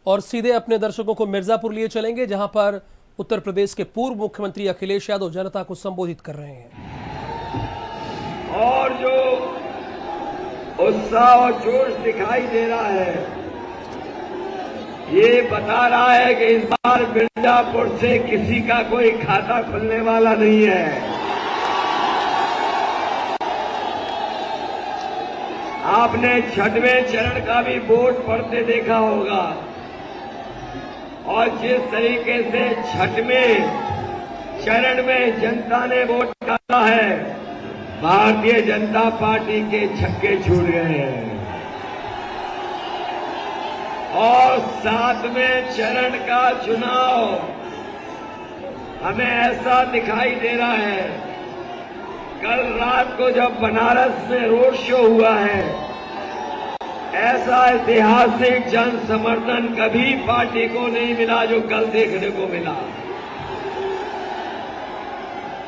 और सीधे अपने दर्शकों को मिर्जापुर लिए चलेंगे, जहां पर उत्तर प्रदेश के पूर्व मुख्यमंत्री अखिलेश यादव जनता को संबोधित कर रहे हैं। और जो उत्साह और जोश दिखाई दे रहा है, ये बता रहा है कि इस बार मिर्जापुर से किसी का कोई खाता खुलने वाला नहीं है। आपने छठवें चरण का भी वोट पड़ते देखा होगा, और जिस तरीके से छठवें चरण में जनता ने वोट डाला है, भारतीय जनता पार्टी के छक्के छूट गए हैं। और सातवें चरण का चुनाव हमें ऐसा दिखाई दे रहा है, कल रात को जब बनारस में रोड शो हुआ है, ऐसा ऐतिहासिक जन समर्थन कभी पार्टी को नहीं मिला जो कल देखने को मिला।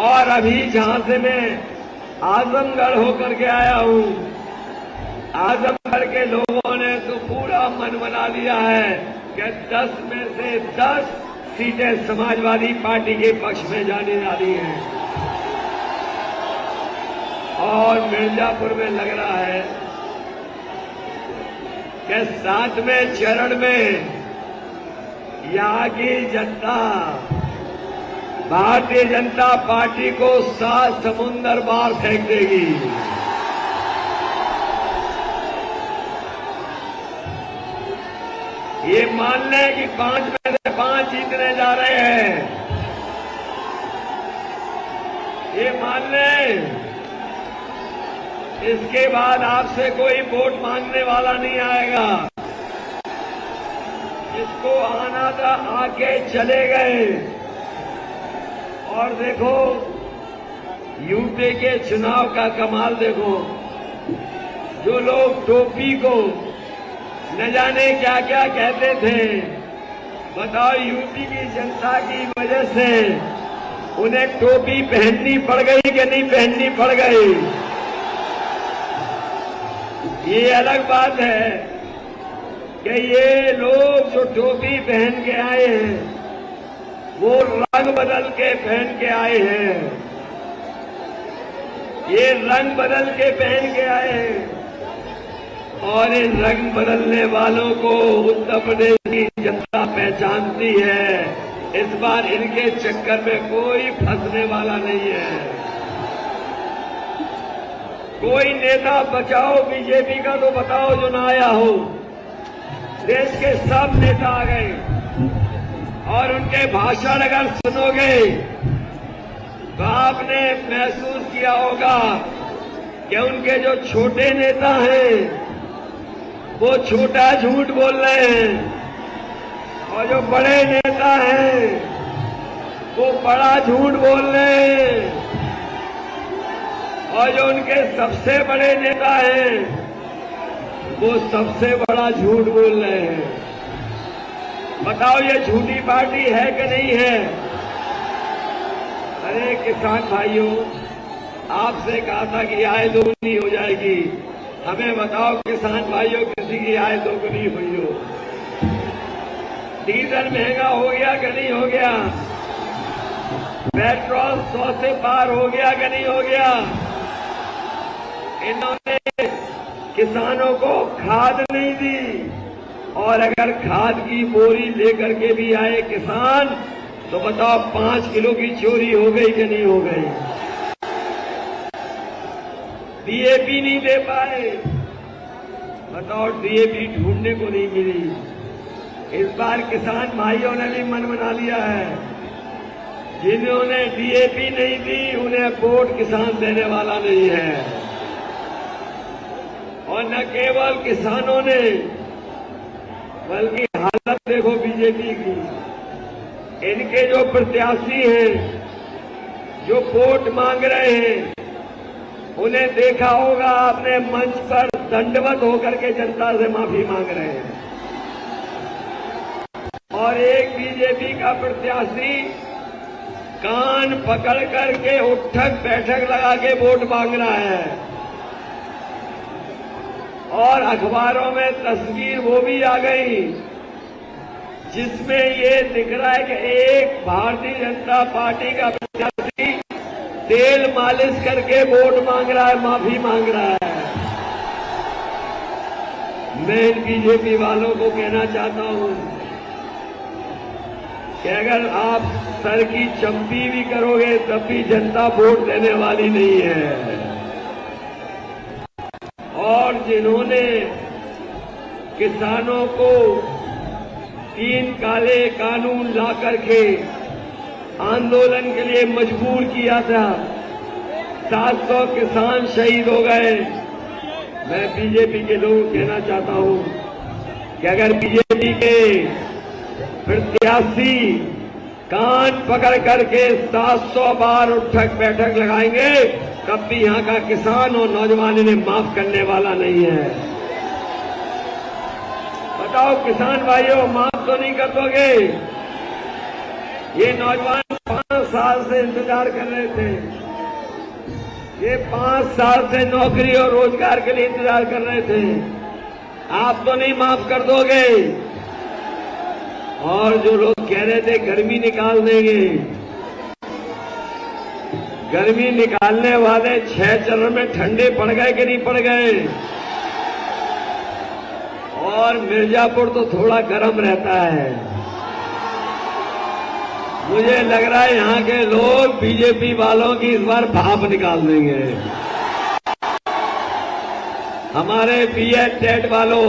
और अभी जहां से मैं आजमगढ़ होकर के आया हूं, आजमगढ़ के लोगों ने तो पूरा मन बना लिया है कि 10 में से 10 सीटें समाजवादी पार्टी के पक्ष में जाने वाली हैं। और मिर्जापुर में लग रहा है कि 7वें चरण में यहां की जनता भारतीय जनता पार्टी को 7 समुंदर पार फेंक देगी। ये मान लें कि 5 में से 5 जीतने जा रहे हैं, ये मान लें। इसके बाद आपसे कोई वोट मांगने वाला नहीं आएगा। इसको आना था, आके चले गए। और देखो यूपी के चुनाव का कमाल देखो, जो लोग टोपी को न जाने क्या क्या कहते थे, बताओ यूपी की जनता की वजह से उन्हें टोपी पहननी पड़ गई कि नहीं पहननी पड़ गई। ये अलग बात है कि ये लोग जो टोपी पहन के आए हैं, वो रंग बदल के पहन के आए हैं। ये रंग बदल के पहन के आए हैं, और इन रंग बदलने वालों को उत्तर प्रदेश की जनता पहचानती है। इस बार इनके चक्कर में कोई फंसने वाला नहीं है। कोई नेता बचाओ बीजेपी का तो बताओ जो ना आया हो। देश के सब नेता आ गए, और उनके भाषण अगर सुनोगे तो आपने महसूस किया होगा कि उनके जो छोटे नेता हैं वो छोटा झूठ बोल रहे हैं, और जो बड़े नेता हैं वो बड़ा झूठ बोल रहे हैं, और जो उनके सबसे बड़े नेता हैं वो सबसे बड़ा झूठ बोल रहे हैं। बताओ ये झूठी पार्टी है कि नहीं है? अरे किसान भाइयों, आपसे कहा था कि आय दोगुनी हो जाएगी। हमें बताओ किसान भाइयों, किसी की आय दोगुनी हुई हो? डीजल महंगा हो गया कि नहीं हो गया? पेट्रोल 100 से पार हो गया कि नहीं हो गया? इन्होंने किसानों को खाद नहीं दी, और अगर खाद की बोरी लेकर के भी आए किसान, तो बताओ 5 किलो की चोरी हो गई कि नहीं हो गई? डीएपी नहीं दे पाए, बताओ डीएपी ढूंढने को नहीं मिली। इस बार किसान भाइयों ने भी मन बना लिया है, जिन्होंने डीएपी नहीं दी उन्हें वोट किसान देने वाला नहीं है। और न केवल किसानों ने, बल्कि हालत देखो बीजेपी की। इनके जो प्रत्याशी हैं, जो वोट मांग रहे हैं, उन्हें देखा होगा आपने मंच पर दंडवत होकर के जनता से माफी मांग रहे हैं। और एक बीजेपी का प्रत्याशी कान पकड़ करके उठक बैठक लगा के वोट मांग रहा है। और अखबारों में तस्वीर वो भी आ गई जिसमें ये दिख रहा है कि एक भारतीय जनता पार्टी का प्रत्याशी तेल मालिश करके वोट मांग रहा है, माफी मांग रहा है। मैं इन बीजेपी वालों को कहना चाहता हूं कि अगर आप सर की चंपी भी करोगे तब भी जनता वोट देने वाली नहीं है। और जिन्होंने किसानों को 3 काले कानून ला करके आंदोलन के लिए मजबूर किया था, 700 किसान शहीद हो गए। मैं बीजेपी के लोगों को कहना चाहता हूं कि अगर बीजेपी के प्रत्याशी कान पकड़ करके 700 बार उठक बैठक लगाएंगे तब भी यहां का किसान और नौजवान इन्हें माफ करने वाला नहीं है। बताओ किसान भाइयों, माफ तो नहीं कर दोगे? ये नौजवान 5 साल से इंतजार कर रहे थे, ये 5 साल से नौकरी और रोजगार के लिए इंतजार कर रहे थे। आप तो नहीं माफ कर दोगे? और जो लोग कह रहे थे गर्मी निकाल देंगे, गर्मी निकालने वाले 6 चरण में ठंडे पड़ गए कि नहीं पड़ गए? और मिर्जापुर तो थोड़ा गर्म रहता है। मुझे लग रहा है यहां के लोग बीजेपी वालों की इस बार भाप निकाल देंगे। हमारे बीएड टेट वालों,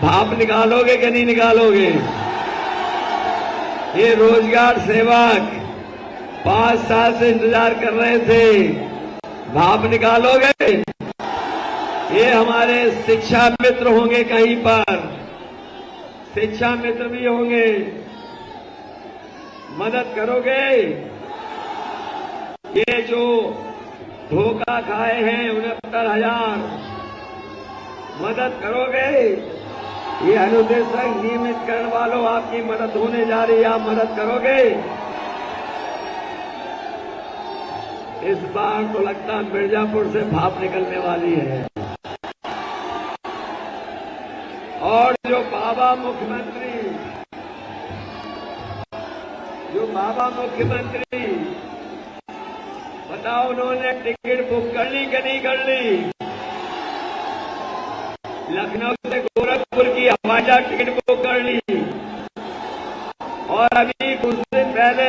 भाप निकालोगे कि नहीं निकालोगे? ये रोजगार सेवक 5 साल से इंतजार कर रहे थे, भाप निकालोगे? ये हमारे शिक्षा मित्र होंगे, कहीं पर शिक्षा मित्र भी होंगे, मदद करोगे? ये जो धोखा खाए हैं 69,000, मदद करोगे? ये अनुदेशक नियमितकरण वालों, आपकी मदद होने जा रही है, आप मदद करोगे? इस बार तो लगता है मिर्जापुर से भाप निकलने वाली है। और जो बाबा मुख्यमंत्री बताओ, उन्होंने टिकट बुक कर ली कि नहीं कर ली? लखनऊ से गोरखपुर की हवाई जहाज टिकट बुक कर ली। और अभी कुछ दिन पहले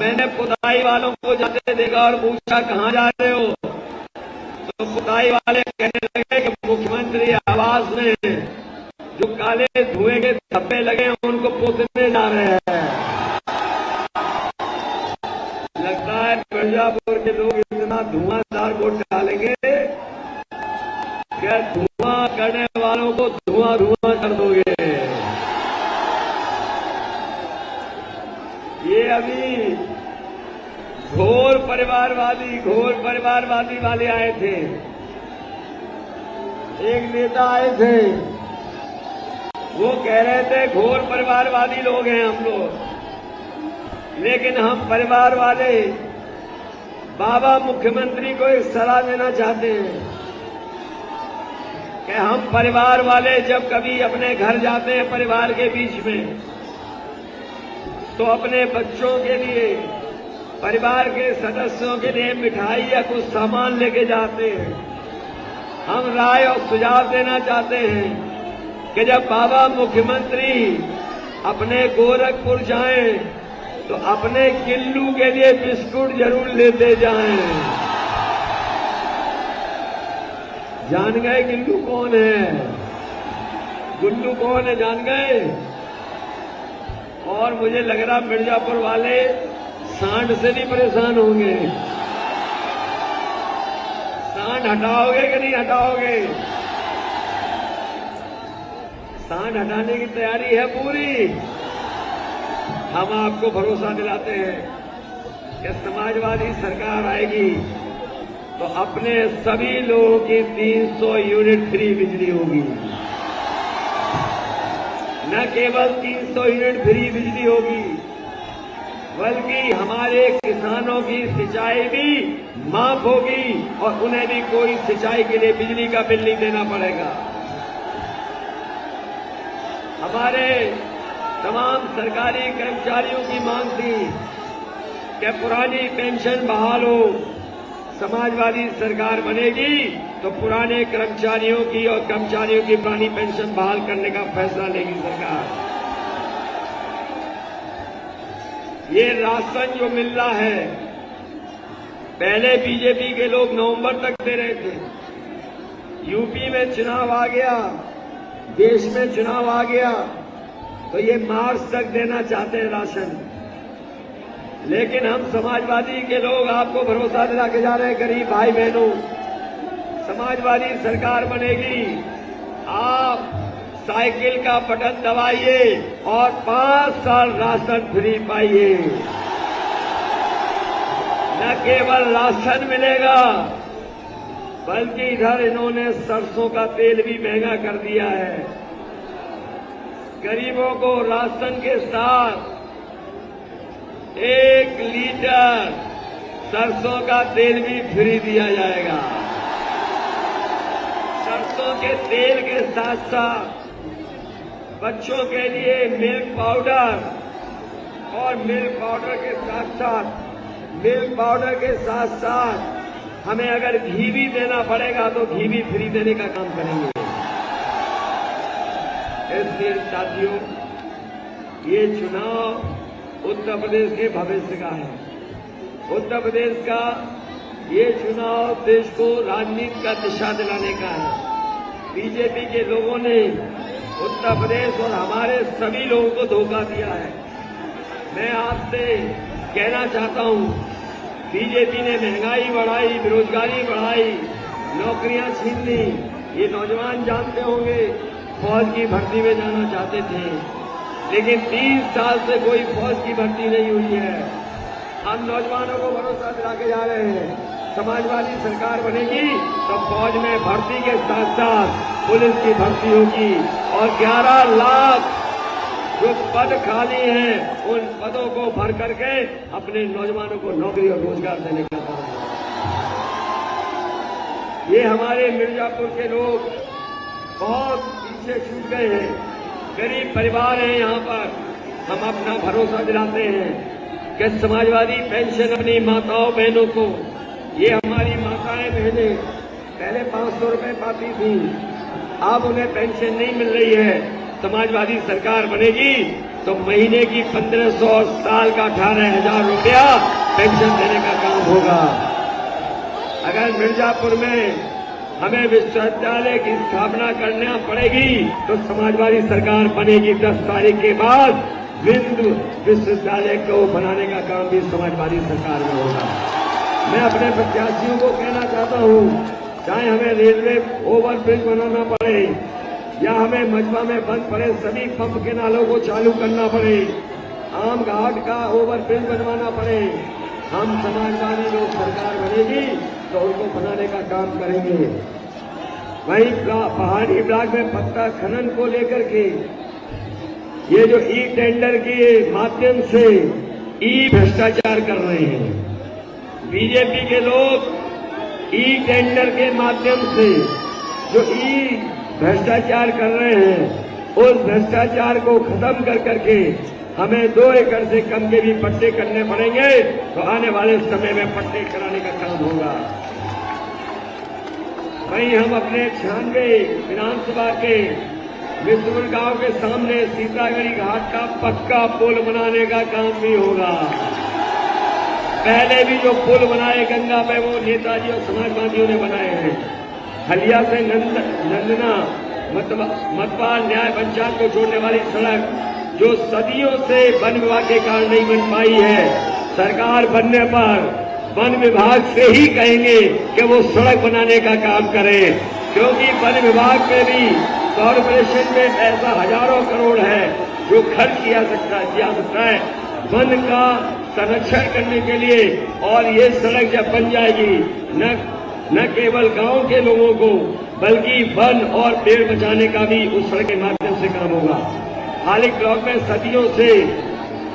मैंने पुताई वालों को जाते देखा और पूछा कहां जा रहे हो, तो पुताई वाले कहने लगे कि मुख्यमंत्री आवास में जो काले धुएं के धब्बे लगे हैं उनको पोतने जा रहे हैं। लगता है मिर्जापुर के लोग इतना धुआंधार वोट डालेंगे क्या धुआं करने वालों को धुआं कर दोगे? ये अभी घोर परिवारवादी वाले आए थे, एक नेता आए थे, वो कह रहे थे घोर परिवारवादी लोग हैं हम लोग, लेकिन हम परिवार वाले बाबा मुख्यमंत्री को एक सलाह देना चाहते हैं कि हम परिवार वाले जब कभी अपने घर जाते हैं परिवार के बीच में, तो अपने बच्चों के लिए, परिवार के सदस्यों के लिए मिठाई या कुछ सामान लेके जाते हैं। हम राय और सुझाव देना चाहते हैं कि जब बाबा मुख्यमंत्री अपने गोरखपुर जाएं तो अपने गिल्लू के लिए बिस्कुट जरूर लेते जाएं। जान गए गिल्लू कौन है? गुल्लू कौन है जान गए? और मुझे लग रहा मिर्जापुर वाले सांड से नहीं परेशान होंगे। सांड हटाओगे कि नहीं हटाओगे? सांड हटाने की तैयारी है पूरी। हम आपको भरोसा दिलाते हैं कि समाजवादी सरकार आएगी तो अपने सभी लोगों की 300 यूनिट फ्री बिजली होगी। न केवल 300 यूनिट फ्री बिजली होगी, बल्कि हमारे किसानों की सिंचाई भी माफ होगी और उन्हें भी कोई सिंचाई के लिए बिजली का बिल नहीं देना पड़ेगा। हमारे तमाम सरकारी कर्मचारियों की मांग थी कि पुरानी पेंशन बहाल हो। समाजवादी सरकार बनेगी तो पुराने कर्मचारियों की और कर्मचारियों की पुरानी पेंशन बहाल करने का फैसला लेगी सरकार। ये राशन जो मिल रहा है, पहले बीजेपी के लोग नवंबर तक दे रहे थे। यूपी में चुनाव आ गया, देश में चुनाव आ गया, तो ये मार्च तक देना चाहते हैं राशन। लेकिन हम समाजवादी के लोग आपको भरोसा दिला के जा रहे हैं, गरीब भाई बहनों, समाजवादी सरकार बनेगी। आप साइकिल का बटन दबाइए और 5 साल राशन फ्री पाइए। न केवल राशन मिलेगा, बल्कि इधर इन्होंने सरसों का तेल भी महंगा कर दिया है। गरीबों को राशन के साथ 1 लीटर सरसों का तेल भी फ्री दिया जाएगा। सरसों के तेल के साथ साथ बच्चों के लिए मिल्क पाउडर और मिल्क पाउडर के साथ साथ हमें अगर घी भी देना पड़ेगा तो घी भी फ्री देने का काम करेंगे। इसलिए साथियों, ये चुनाव उत्तर प्रदेश के भविष्य का है। उत्तर प्रदेश का ये चुनाव देश को राजनीति का दिशा दिलाने का है। बीजेपी के लोगों ने उत्तर प्रदेश और हमारे सभी लोगों को धोखा दिया है। मैं आपसे कहना चाहता हूं, बीजेपी ने महंगाई बढ़ाई, बेरोजगारी बढ़ाई, नौकरियां छीन ली। ये नौजवान जानते होंगे, फौज की भर्ती में जाना चाहते थे, लेकिन 30 साल से कोई फौज की भर्ती नहीं हुई है। हम नौजवानों को भरोसा दिला के जा रहे हैं, समाजवादी सरकार बनेगी तो फौज में भर्ती के साथ साथ पुलिस की भर्ती होगी और 11 लाख जो पद खाली हैं उन पदों को भर करके अपने नौजवानों को नौकरी और रोजगार देने का काम है। ये हमारे मिर्जापुर के लोग बहुत पीछे छूट गए हैं, गरीब परिवार हैं यहाँ पर। हम अपना भरोसा दिलाते हैं कि समाजवादी पेंशन अपनी माताओं बहनों को, ये हमारी माताएं बहनें पहले 500 रुपए पाती थी, अब उन्हें पेंशन नहीं मिल रही है। समाजवादी सरकार बनेगी तो महीने की 1500 और साल का 18,000 रुपया पेंशन देने का काम होगा। अगर मिर्जापुर में हमें विश्वविद्यालय की स्थापना करना पड़ेगी तो समाजवादी सरकार बनेगी। 10 तारीख के बाद बिंदु विश्वविद्यालय को बनाने का काम भी समाजवादी सरकार में होगा। मैं अपने प्रत्याशियों को कहना चाहता हूं, चाहे हमें रेलवे ओवरब्रिज बनाना पड़े या हमें मजबा में बंद पड़े सभी पंप के नालों को चालू करना पड़े, आम घाट का ओवरब्रिज बनवाना पड़े, हम समाजवादी लोग सरकार बनेगी तो उनको बनाने का काम करेंगे। वहीं पहाड़ी ब्लॉक में पत्ता खनन को लेकर के ये जो ई टेंडर के माध्यम से ई भ्रष्टाचार कर रहे हैं, बीजेपी के लोग ई टेंडर के माध्यम से जो ई भ्रष्टाचार कर रहे हैं, उस भ्रष्टाचार को खत्म कर करके हमें 2 एकड़ से कम के भी पट्टे करने पड़ेंगे तो आने वाले समय में पट्टे कराने का काम होगा। वहीं हम अपने 96 विधानसभा के विष्णुपुर गांव के सामने सीतागढ़ी घाट का पक्का पुल बनाने का काम भी होगा। पहले भी जो पुल बनाए गंगा पे वो नेताजी और समाजवादियों ने बनाए हैं। हलिया से नंदना मतवाल न्याय पंचायत को जोड़ने वाली सड़क जो सदियों से वन विभाग के कारण नहीं बन पाई है, सरकार बनने पर वन विभाग से ही कहेंगे कि वो सड़क बनाने का काम करें, क्योंकि वन विभाग में भी कॉर्पोरेशन में ऐसा हजारों करोड़ है जो खर्च किया सकता है वन का संरक्षण करने के लिए। और ये सड़क जब बन जाएगी न केवल गांव के लोगों को बल्कि वन और पेड़ बचाने का भी उस सड़क के माध्यम से काम होगा। हाल ब्लॉक में सदियों से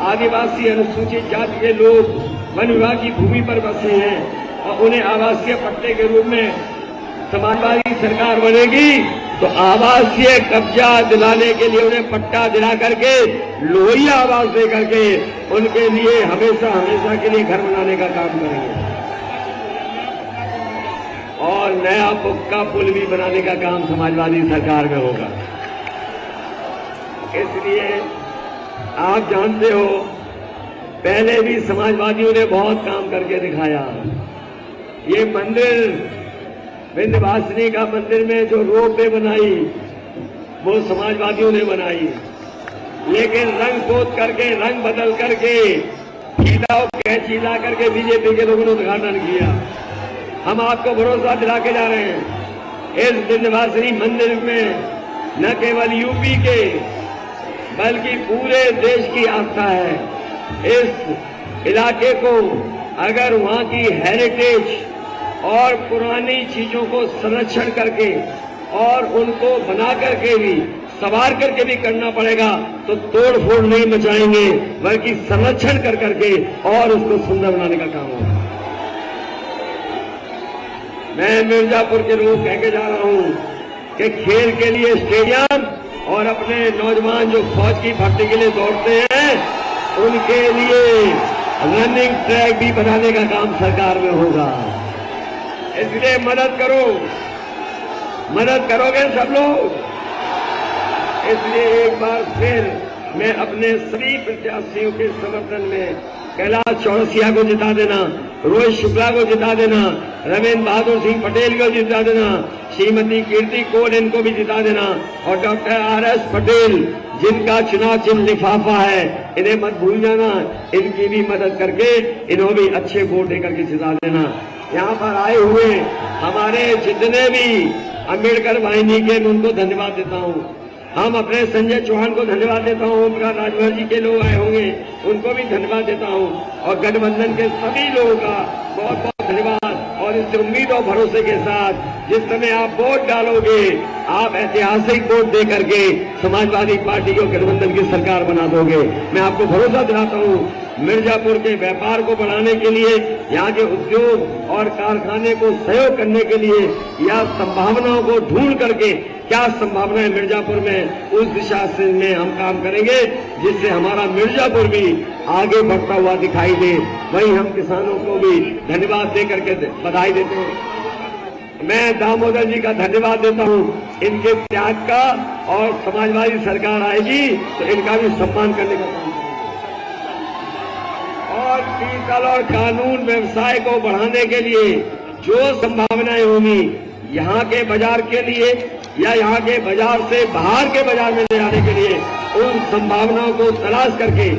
आदिवासी अनुसूचित जाति के लोग वन विभाग की भूमि पर बसे हैं और उन्हें आवासीय पट्टे के रूप में समाजवादी सरकार बनेगी तो आवासीय कब्जा दिलाने के लिए उन्हें पट्टा दिला करके लोहिया आवास दे करके उनके लिए हमेशा हमेशा के लिए घर बनाने का काम करेंगे और नया पक्का पुल भी बनाने का काम समाजवादी सरकार में होगा। इसलिए आप जानते हो पहले भी समाजवादियों ने बहुत काम करके दिखाया। ये मंदिर विंध्यवासिनी का मंदिर में जो रोपवे बनाई वो समाजवादियों ने बनाई, लेकिन रंग पोत करके रंग बदल करके फीता और कैंची ला करके बीजेपी के लोगों ने उद्घाटन किया। हम आपको भरोसा दिला के जा रहे हैं इस विंध्यवासिनी मंदिर में न केवल यूपी के बल्कि पूरे देश की आस्था है। इस इलाके को अगर वहां की हेरिटेज और पुरानी चीजों को संरक्षण करके और उनको बना करके भी संवार करके भी करना पड़ेगा तो तोड़ फोड़ नहीं मचाएंगे बल्कि संरक्षण कर करके और उसको सुंदर बनाने का काम होगा। मैं मिर्जापुर के लोग कह के जा रहा हूं कि खेल के लिए स्टेडियम और अपने नौजवान जो फौज की भर्ती के लिए दौड़ते हैं उनके लिए रनिंग ट्रैक भी बनाने का काम सरकार में होगा। इसलिए मदद करोगे सब लोग। इसलिए एक बार फिर मैं अपने सभी प्रत्याशियों के समर्थन में कैलाश चौरसिया को जिता देना, रोहित शुक्ला को जिता देना, रविंद्र बहादुर सिंह पटेल को जिता देना, श्रीमती कीर्ति कोल इनको भी जिता देना और डॉक्टर RS पटेल जिनका चुनाव चिन्ह लिफाफा है इन्हें मत भूल जाना। इनकी भी मदद करके इन्हों भी अच्छे वोट देकर के जिता देना। यहाँ पर आए हुए हमारे जितने भी अम्बेडकर वाहिनी के मैं उनको धन्यवाद देता हूँ। हम अपने संजय चौहान को धन्यवाद देता हूँ। ओमकार राजभर जी के लोग आए होंगे उनको भी धन्यवाद देता हूँ और गठबंधन के सभी लोगों का बहुत बहुत धन्यवाद। और इस उम्मीद और भरोसे के साथ जिस समय आप वोट डालोगे आप ऐतिहासिक वोट दे करके समाजवादी पार्टी को गठबंधन की सरकार बना दोगे। मैं आपको भरोसा दिलाता हूँ मिर्जापुर के व्यापार को बढ़ाने के लिए, यहाँ के उद्योग और कारखाने को सहयोग करने के लिए या संभावनाओं को ढूंढ करके क्या संभावना है मिर्जापुर में उस दिशा से में हम काम करेंगे जिससे हमारा मिर्जापुर भी आगे बढ़ता हुआ दिखाई दे। वहीं हम किसानों को भी धन्यवाद दे करके बधाई देते हैं। मैं दामोदर जी का धन्यवाद देता हूँ इनके त्याग का और समाजवादी सरकार आएगी तो इनका भी सम्मान करने का काम करेंगे। और पीतल और कानून व्यवसाय को बढ़ाने के लिए जो संभावनाएं होंगी यहाँ के बाजार के लिए या यहाँ के बाजार से बाहर के बाजार में ले जाने के लिए उन संभावनाओं को तलाश करके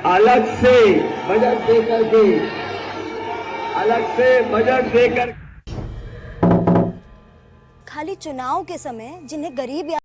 अलग से बजट देकर खाली चुनाव के समय जिन्हें गरीब या